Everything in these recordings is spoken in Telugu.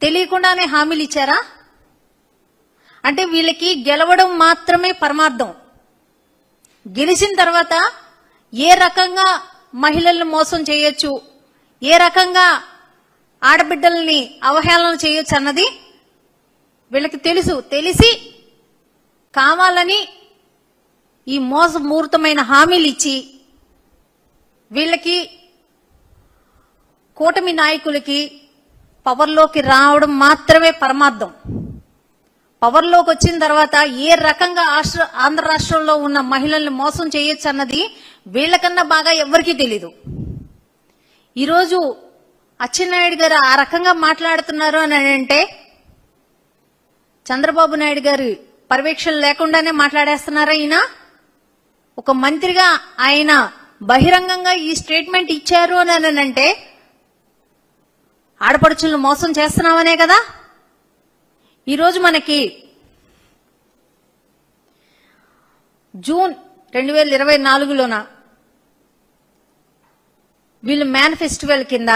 తెలియకుండానే హామీలు ఇచ్చారా? అంటే వీళ్ళకి గెలవడం మాత్రమే పరమార్థం. గెలిచిన తర్వాత ఏ రకంగా మహిళలను మోసం చేయొచ్చు, ఏ రకంగా ఆడబిడ్డల్ని అవహేళన చేయొచ్చు అన్నది వీళ్ళకి తెలిసి కావాలని ఈ మోసపూరితమైన హామీలు ఇచ్చి వీళ్ళకి కూటమి నాయకులకి పవర్లోకి రావడం మాత్రమే పరమార్థం. పవర్లోకి వచ్చిన తర్వాత ఏ రకంగా ఆంధ్ర రాష్ట్రంలో ఉన్న మహిళల్ని మోసం చేయొచ్చు అన్నది వీళ్ళకన్నా బాగా ఎవరికీ తెలీదు. ఈరోజు అచ్చెన్నాయుడు గారు ఆ రకంగా మాట్లాడుతున్నారు అని అంటే చంద్రబాబు నాయుడు గారి పర్యవేక్షణ లేకుండానే మాట్లాడేస్తున్నారా? ఈయన ఒక మంత్రిగా ఆయన బహిరంగంగా ఈ స్టేట్మెంట్ ఇచ్చారు అని అంటే ఆడపడుచులను మోసం చేస్తున్నామనే కదా. ఈరోజు మనకి జూన్ 2024లోన వీళ్ళు మేనిఫెస్టివల్ కింద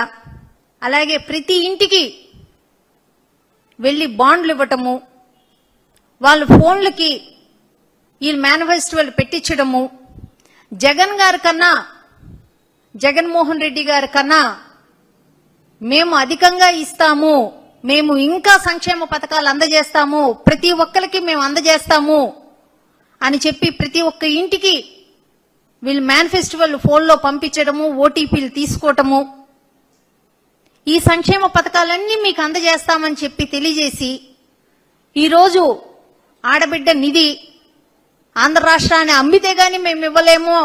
అలాగే ప్రతి ఇంటికి వెళ్లి బాండ్లు ఇవ్వటము, వాళ్ళ ఫోన్లకి ఈ మేనిఫెస్టివల్ పెట్టించడము, జగన్మోహన్ రెడ్డి గారి కన్నా మేము అధికంగా ఇస్తాము, మేము ఇంకా సంక్షేమ పథకాలు అందజేస్తాము, ప్రతి ఒక్కరికి మేము అందజేస్తాము అని చెప్పి ప్రతి ఒక్క ఇంటికి వీళ్ళు మేనిఫెస్టివల్ ఫోన్లో పంపించడము, ఓటీపీలు తీసుకోవటము, ఈ సంక్షేమ పథకాలన్నీ మీకు అందజేస్తామని చెప్పి తెలియజేసి ఈరోజు ఆడబిడ్డ నిధి ఆంధ్ర రాష్ట్రాన్ని అమ్మితే గాని మేము ఇవ్వలేము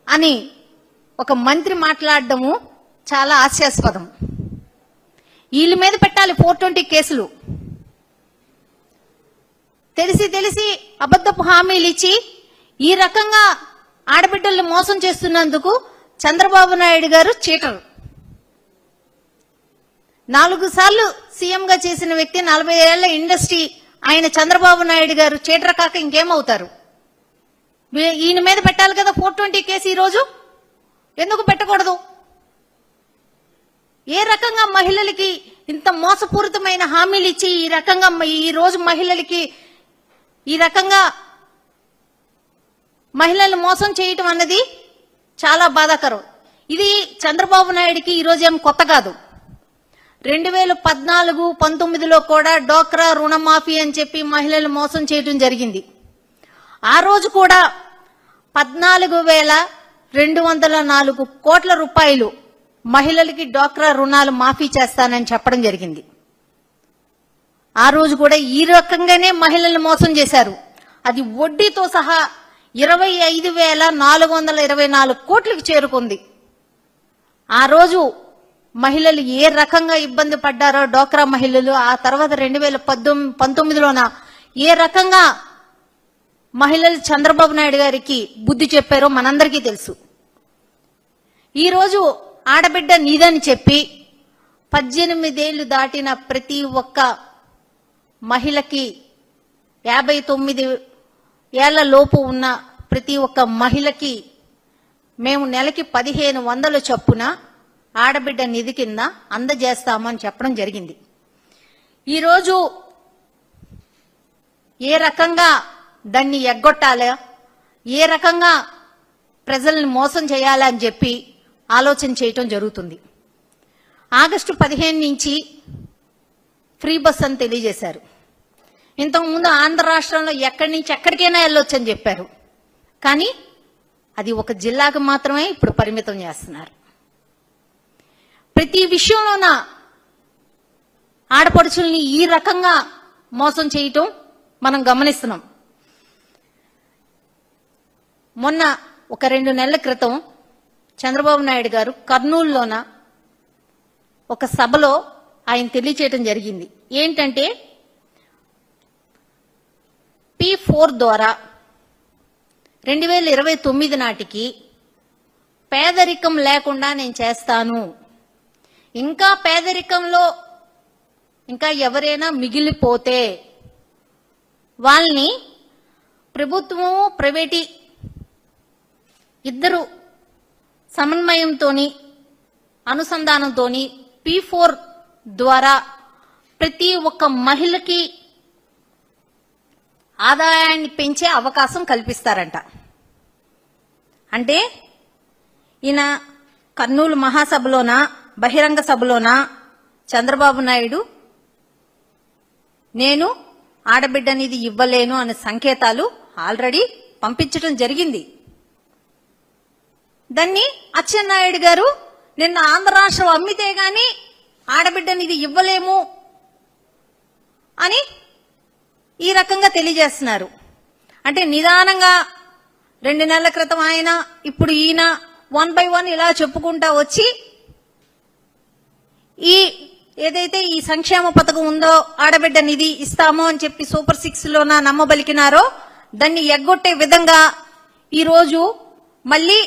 అని ఒక మంత్రి మాట్లాడడము చాలా హాస్యాస్పదం. వీళ్ళ మీద పెట్టాలి 420 కేసులు. తెలిసి అబద్ధపు హామీలు ఇచ్చి ఈ రకంగా ఆడబిడ్డల్ని మోసం చేస్తున్నందుకు చంద్రబాబు నాయుడు గారు చీటరు. 4 సార్లు సీఎంగా చేసిన వ్యక్తి, 40 ఏళ్ల ఇండస్ట్రీ ఆయన చంద్రబాబు నాయుడు గారు చీటర్ కాక ఇంకేమవుతారు? ఈయన మీద పెట్టాలి కదా 420 కేసు. ఈరోజు ఎందుకు పెట్టకూడదు? ఏ రకంగా మహిళలకి ఇంత మోసపూరితమైన హామీలు ఇచ్చి ఈ రకంగా ఈ రోజు మహిళలకి ఈ రకంగా మహిళలను మోసం చేయటం అన్నది చాలా బాధాకరం. ఇది చంద్రబాబు నాయుడికి ఈరోజు ఏం కొత్త కాదు. 2014-19లో కూడా డోక్రా రుణమాఫీ అని చెప్పి మహిళలు మోసం చేయడం జరిగింది. ఆ రోజు కూడా 14,204 కోట్ల రూపాయలు మహిళలకి డోక్రా రుణాలు మాఫీ చేస్తానని చెప్పడం జరిగింది. ఆ రోజు కూడా ఈ రకంగానే మహిళలను మోసం చేశారు. అది వడ్డీతో సహా 25,424 కోట్లకు చేరుకుంది. ఆ రోజు మహిళలు ఏ రకంగా ఇబ్బంది పడ్డారో డోక్రా మహిళలు, ఆ తర్వాత 2019లోన ఏ రకంగా మహిళలు చంద్రబాబు నాయుడు గారికి బుద్ధి చెప్పారో మనందరికీ తెలుసు. ఈరోజు ఆడబిడ్డ నీదని చెప్పి 18 ఏళ్లు దాటిన ప్రతి ఒక్క మహిళకి 59 ఏళ్ల లోపు ఉన్న ప్రతి ఒక్క మహిళకి మేము నెలకి 1,500 చొప్పున ఆడబిడ్డ నిధి కింద అందజేస్తామని చెప్పడం జరిగింది. ఈరోజు ఏ రకంగా దాన్ని ఎగ్గొట్టాలో, ఏ రకంగా ప్రజల్ని మోసం చేయాలని చెప్పి ఆలోచన చేయటం జరుగుతుంది. ఆగస్టు 15 నుంచి ఫ్రీ బస్ అని తెలియజేశారు. ఇంతకుముందు ఆంధ్ర రాష్ట్రంలో ఎక్కడి నుంచి ఎక్కడికైనా వెళ్ళొచ్చని చెప్పారు. కానీ అది ఒక జిల్లాకు మాత్రమే ఇప్పుడు పరిమితం చేస్తున్నారు. ప్రతి విషయంలోన ఆడపడుచుల్ని ఈ రకంగా మోసం చేయటం మనం గమనిస్తున్నాం. మొన్న ఒక 2 నెలల క్రితం చంద్రబాబు నాయుడు గారు కర్నూలులోన ఒక సభలో ఆయన తెలియచేయటం జరిగింది. ఏంటంటే P4 ద్వారా 2029 నాటికి పేదరికం లేకుండా నేను చేస్తాను, ఇంకా పేదరికంలో ఇంకా ఎవరైనా మిగిలిపోతే వాళ్ళని ప్రభుత్వం ప్రైవేటీ ఇద్దరు సమన్వయంతోని అనుసంధానంతోని P4 ద్వారా ప్రతి ఒక్క మహిళకి ఆదాయాన్ని పెంచే అవకాశం కల్పిస్తారంట. అంటే ఈయన కర్నూలు మహాసభలోన బహిరంగ సభలోన చంద్రబాబు నాయుడు నేను ఆడబిడ్డనిది ఇవ్వలేను అనే సంకేతాలు ఆల్రెడీ పంపించడం జరిగింది. దాన్ని అచ్చెన్నాయుడు గారు నిన్న ఆంధ్ర రాష్ట్రం అమ్మితే గాని ఆడబిడ్డనిది ఇవ్వలేము అని ఈ రకంగా తెలియజేస్తున్నారు. అంటే నిదానంగా 2 నెలల క్రితం ఆయన, ఇప్పుడు ఈయన 1 by 1 ఇలా చెప్పుకుంటా వచ్చి ఈ ఏదైతే ఈ సంక్షేమ పథకం ఉందో ఆడబిడ్డ నిధి ఇస్తామో అని చెప్పి సూపర్ 6 లోన నమ్మబలికినారో దాన్ని ఎగ్గొట్టే విధంగా ఈరోజు మళ్ళీ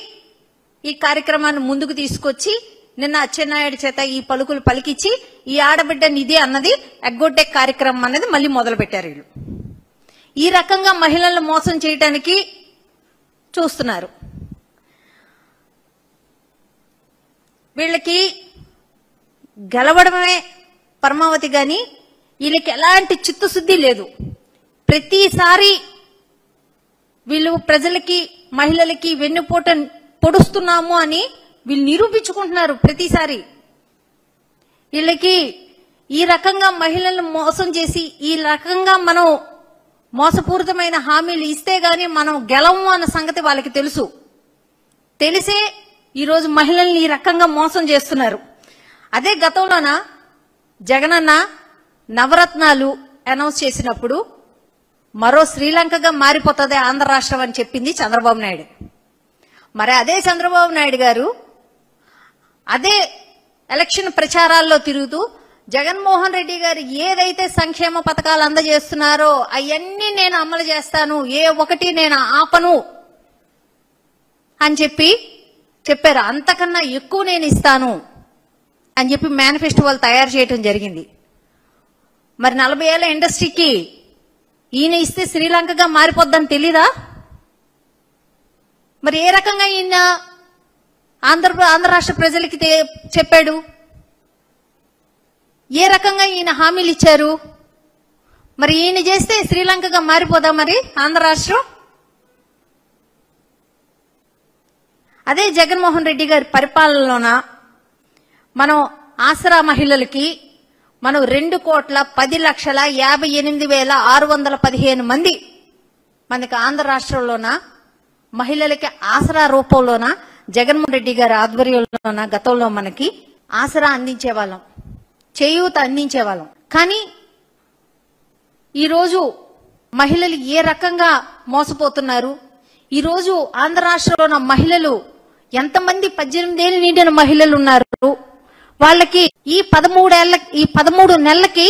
ఈ కార్యక్రమాన్ని ముందుకు తీసుకొచ్చి నిన్న అచ్చెన్నాయుడు చేత ఈ పలుకులు పలికిచ్చి ఈ ఆడబిడ్డ నిధి అన్నది ఎగ్గొట్టే కార్యక్రమం అనేది మళ్ళీ మొదలు పెట్టారు. వీళ్ళు ఈ రకంగా మహిళలను మోసం చేయడానికి చూస్తున్నారు. వీళ్ళకి గెలవడమే పరమావధి గాని వీళ్ళకి ఎలాంటి చిత్తశుద్ధి లేదు. ప్రతిసారి వీళ్ళు ప్రజలకి మహిళలకి వెన్నుపోట పొడుస్తున్నాము అని వీళ్ళు నిరూపించుకుంటున్నారు. ప్రతిసారి వీళ్ళకి ఈ రకంగా మహిళలను మోసం చేసి ఈ రకంగా మనం మోసపూరితమైన హామీలు ఇస్తే గాని మనం గెలవము అన్న సంగతి వాళ్ళకి తెలుసు. తెలిసే ఈరోజు మహిళల్ని ఈ రకంగా మోసం చేస్తున్నారు. అదే గతంలోన జగనన్న నవరత్నాలు అనౌన్స్ చేసినప్పుడు మరో శ్రీలంకగా మారిపోతుంది ఆంధ్ర రాష్ట్రం అని చెప్పింది చంద్రబాబు నాయుడు. మరి అదే చంద్రబాబు నాయుడు గారు అదే ఎలక్షన్ ప్రచారాల్లో తిరుగుతూ జగన్మోహన్ రెడ్డి గారు ఏదైతే సంక్షేమ పథకాలు అందజేస్తున్నారో అవన్నీ నేను అమలు చేస్తాను, ఏ ఒకటి నేను ఆపను అని చెప్పారు. అంతకన్నా ఎక్కువ నేను ఇస్తాను అని చెప్పి మేనిఫెస్టో వాళ్ళు తయారు చేయడం జరిగింది. మరి 40 ఏళ్ల ఇండస్ట్రీకి ఈయన ఇస్తే శ్రీలంకగా మారిపోద్దని తెలీదా? మరి ఏ రకంగా ఈయన ఆంధ్ర రాష్ట్ర ప్రజలకి చెప్పాడు? ఏ రకంగా ఈయన హామీలు ఇచ్చారు? మరి ఈయన చేస్తే శ్రీలంకగా మారిపోదా మరి ఆంధ్ర రాష్ట్రం? అదే జగన్మోహన్ రెడ్డి గారి పరిపాలనలోన మనం ఆసరా మహిళలకి మనం 2,10,58,615 మంది మనకి ఆంధ్ర రాష్ట్రంలోన మహిళలకి ఆసరా రూపంలోన జగన్మోహన్ రెడ్డి గారి ఆధ్వర్యంలోన గతంలో మనకి ఆసరా అందించేవాళ్ళం, చేయూత అందించేవాళ్ళం. కానీ ఈరోజు మహిళలు ఏ రకంగా మోసపోతున్నారు? ఈరోజు ఆంధ్ర రాష్ట్రంలో మహిళలు ఎంతమంది 18 ఏళ్ళు నిండిన మహిళలు ఉన్నారు? వాళ్ళకి ఈ 13 నెలలకి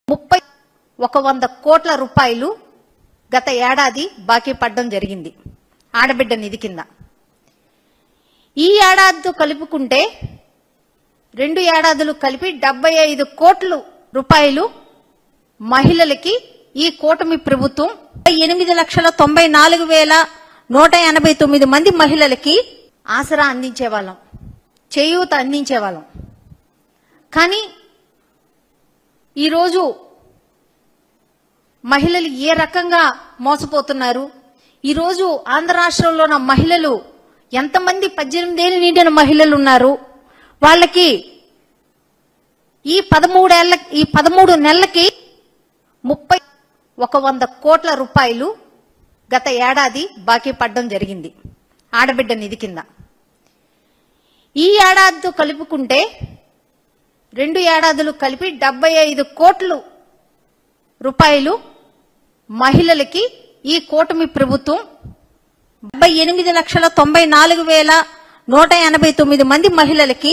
100 కోట్ల రూపాయలు గత ఏడాది బాకీ పడడం జరిగింది ఆడబిడ్డ నిధి కింద. ఈ ఏడాదితో కలుపుకుంటే 2 ఏడాదులు కలిపి 75 కోట్ల రూపాయలు మహిళలకి ఈ కూటమి ప్రభుత్వం 8,94,189 మంది మహిళలకి ఆసరా అందించేవాళ్ళం, చేయూత అందించేవాళ్ళం. కానీ ఈరోజు మహిళలు ఏ రకంగా మోసపోతున్నారు? ఈరోజు ఆంధ్ర రాష్ట్రంలో ఉన్న మహిళలు ఎంతమంది 18 ఏళ్ళు నిండిన మహిళలు ఉన్నారు? వాళ్ళకి ఈ 13 నెలలకి 100 కోట్ల రూపాయలు గత ఏడాది బాకీ పడడం జరిగింది ఆడబిడ్డ నిధి కింద. ఈ ఏడాదితో కలుపుకుంటే 2 ఏడాదులు కలిపి 75 కోట్ల రూపాయలు మహిళలకి ఈ కూటమి ప్రభుత్వం 78,94,189 మంది మహిళలకి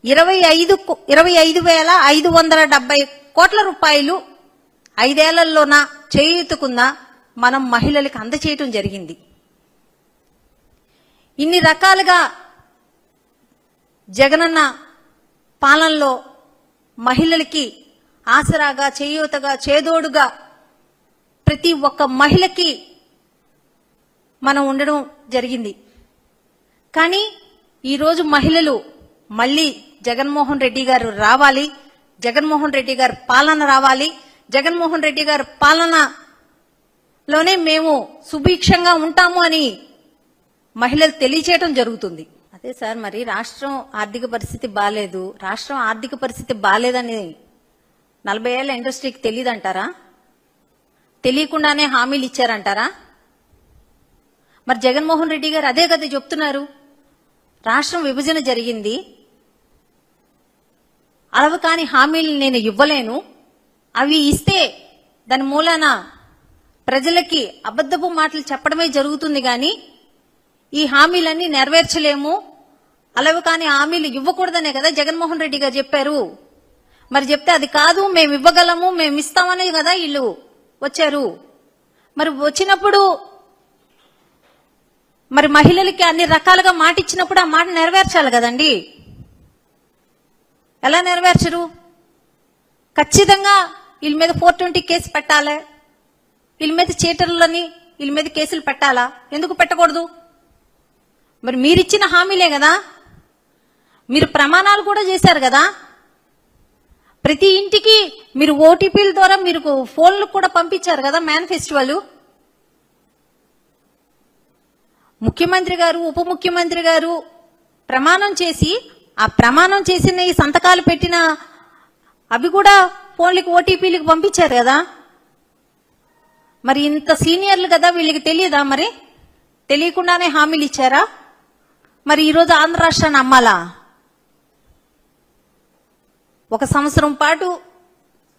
25,570 కోట్ల రూపాయలు 5 ఏళ్లలోన చేయూతకున్న మనం మహిళలకు అందచేయటం జరిగింది. ఇన్ని రకాలుగా జగనన్న పాలనలో మహిళలకి ఆసరాగా, చేయూతగా, చేదోడుగా ప్రతి ఒక్క మహిళకి మనం ఉండడం జరిగింది. కానీ ఈరోజు మహిళలు మళ్ళీ జగన్మోహన్ రెడ్డి గారు రావాలి, జగన్మోహన్ రెడ్డి గారి పాలన రావాలి, జగన్మోహన్ రెడ్డి గారి పాలనలోనే మేము సుభిక్షంగా ఉంటాము అని మహిళలు తెలియచేయడం జరుగుతుంది. అదే సార్, మరి రాష్ట్రం ఆర్థిక పరిస్థితి బాలేదు, రాష్ట్రం ఆర్థిక పరిస్థితి బాలేదని 40 ఏళ్ల ఇండస్ట్రీకి తెలియదంటారా? తెలియకుండానే హామీలు ఇచ్చారంటారా? మరి జగన్మోహన్ రెడ్డి గారు అదే కదా చెప్తున్నారు, రాష్ట్రం విభజన జరిగింది, అలవ కాని హామీలు నేను ఇవ్వలేను, అవి ఇస్తే దాని మూలాన ప్రజలకి అబద్ధపు మాటలు చెప్పడమే జరుగుతుంది గాని ఈ హామీలన్నీ నెరవేర్చలేము, అలవ కాని హామీలు ఇవ్వకూడదనే కదా జగన్మోహన్ రెడ్డి గారు చెప్పారు. మరి చెప్తే అది కాదు, మేము ఇవ్వగలము, మేము ఇస్తామనే కదా వీళ్ళు వచ్చారు. మరి వచ్చినప్పుడు మరి మహిళలకి అన్ని రకాలుగా మాట ఇచ్చినప్పుడు ఆ మాట నెరవేర్చాలి కదండి. ఎలా నెరవేర్చరు? ఖచ్చితంగా వీళ్ళ మీద 420 కేసు పెట్టాలి, వీళ్ళ మీద చీటర్లని వీళ్ళ మీద కేసులు పెట్టాలా? ఎందుకు పెట్టకూడదు? మరి మీరిచ్చిన హామీలే కదా, మీరు ప్రమాణాలు కూడా చేశారు కదా. ప్రతి ఇంటికి మీరు ఓటీపీల ద్వారా మీరు ఫోన్లు కూడా పంపించారు కదా మేనిఫెస్టోలు. ముఖ్యమంత్రి గారు, ఉప ముఖ్యమంత్రి గారు ప్రమాణం చేసి ఆ ప్రమాణం చేసిన ఈ సంతకాలు పెట్టిన అవి కూడా ఫోన్లకి ఓటీపీలకు పంపించారు కదా. మరి ఇంత సీనియర్లు కదా, వీళ్ళకి తెలియదా? మరి తెలియకుండానే హామీలు ఇచ్చారా? మరి ఈరోజు ఆంధ్ర రాష్ట్రాన్ని అమ్మాలా? 1 సంవత్సరం పాటు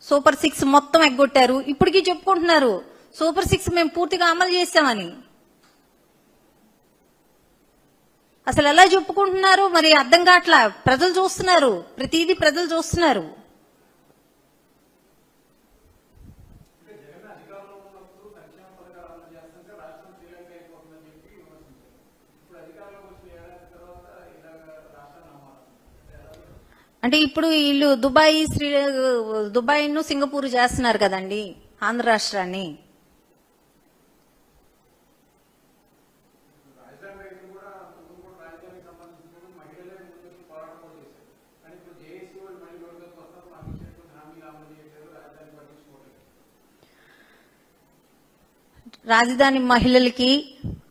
సూపర్ 6 మొత్తం ఎగ్గొట్టారు, ఇప్పటికీ చెప్పుకుంటున్నారు సూపర్ 6 మేము పూర్తిగా అమలు చేశామని. అసలు ఎలా చెప్పుకుంటున్నారు మరి అర్థం కావట్లా. ప్రజలు చూస్తున్నారు, ప్రతిదీ ప్రజలు చూస్తున్నారు. అంటే ఇప్పుడు వీళ్ళు దుబాయ్ను సింగపూర్ చేస్తున్నారు కదండి ఆంధ్ర రాష్ట్రాన్ని. రాజధాని మహిళలకి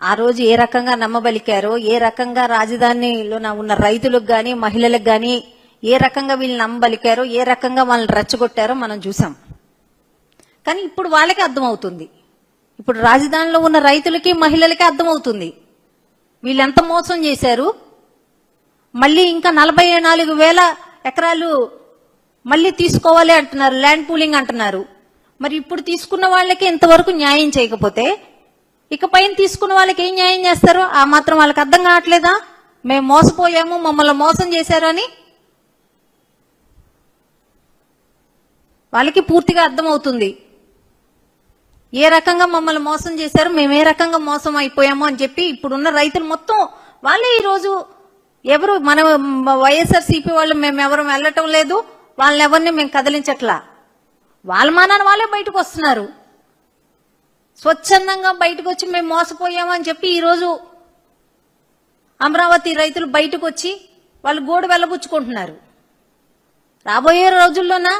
ఆ రోజు ఏ రకంగా నమ్మబలికారో, ఏ రకంగా రాజధానిలో ఉన్న రైతులకు గాని మహిళలకు గాని ఏ రకంగా వీళ్ళు నమ్మబలికారో, ఏ రకంగా వాళ్ళని రెచ్చగొట్టారో మనం చూసాం. కానీ ఇప్పుడు వాళ్ళకే అర్థమవుతుంది, ఇప్పుడు రాజధానిలో ఉన్న రైతులకి మహిళలకి అర్థమవుతుంది వీళ్ళు ఎంత మోసం చేశారు. మళ్ళీ ఇంకా 44,000 ఎకరాలు మళ్ళీ తీసుకోవాలి అంటున్నారు, ల్యాండ్ పూలింగ్ అంటున్నారు. మరి ఇప్పుడు తీసుకున్న వాళ్ళకి ఇంతవరకు న్యాయం చేయకపోతే ఇకపైన తీసుకున్న వాళ్ళకి ఏం న్యాయం చేస్తారు? ఆ మాత్రం వాళ్ళకి అర్థం కావట్లేదా? మేము మోసపోయాము, మమ్మల్ని మోసం చేశారు అని వాళ్ళకి పూర్తిగా అర్థమవుతుంది. ఏ రకంగా మమ్మల్ని మోసం చేశారు, మేము ఏ రకంగా మోసం అయిపోయాము అని చెప్పి ఇప్పుడున్న రైతులు మొత్తం వాళ్ళే ఈరోజు ఎవరు మన వైఎస్ఆర్సీపీ వాళ్ళు మేము ఎవరు వెళ్ళటం లేదు, వాళ్ళని ఎవరిని మేము కదిలించట్లా, వాళ్ళ మానాన్ని వాళ్ళే బయటకు వస్తున్నారు. స్వచ్ఛందంగా బయటకు వచ్చి మేము మోసపోయాము అని చెప్పి ఈరోజు అమరావతి రైతులు బయటకు వచ్చి వాళ్ళు గోడు వెళ్ళబుచ్చుకుంటున్నారు. రాబోయే రోజుల్లోనా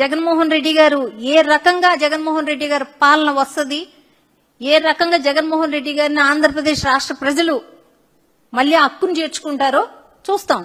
జగన్మోహన్ రెడ్డి గారు ఏ రకంగా జగన్మోహన్ రెడ్డి గారి పాలన వస్తుంది, ఏ రకంగా జగన్మోహన్ రెడ్డి గారిని ఆంధ్రప్రదేశ్ రాష్ట్ర ప్రజలు మళ్ళీ హక్కును చేర్చుకుంటారో చూస్తాం.